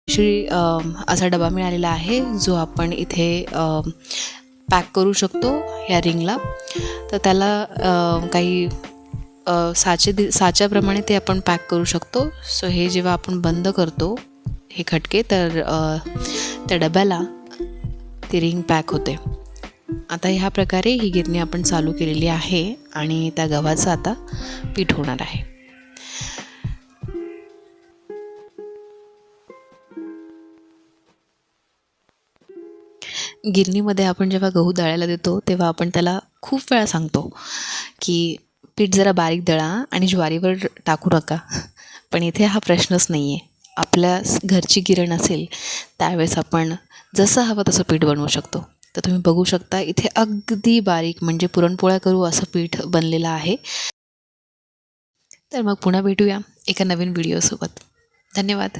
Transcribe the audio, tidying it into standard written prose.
असा डबा मिळालेला आहे जो आपण इथे पॅक करू शकतो ह्या रिंगला. तर त्याला काही साच्याप्रमाणे ते आपण पॅक करू शकतो. सो हे जेव्हा आपण बंद करतो हे खटके तर त्या डब्याला ती रिंग पॅक होते. आता ह्या प्रकारे ही गिरणी आपण चालू केलेली आहे आणि त्या गव्हाचं आता पीठ होणार आहे. गिरणीमध्ये आपण जेव्हा गहू दळायला देतो तेव्हा आपण त्याला खूप वेळा सांगतो की पीठ जरा बारीक दळा आणि ज्वारीवर टाकू नका. पण इथे हा प्रश्नच नाही आहे. आपल्या घरची गिरण असेल त्यावेळेस आपण जसं हवं तसं पीठ बनवू शकतो. तर तुम्ही बघू शकता इथे अगदी बारीक म्हणजे पुरणपोळ्या करू असं पीठ बनलेलं आहे. तर मग पुन्हा भेटूया एका नवीन व्हिडिओसोबत. धन्यवाद.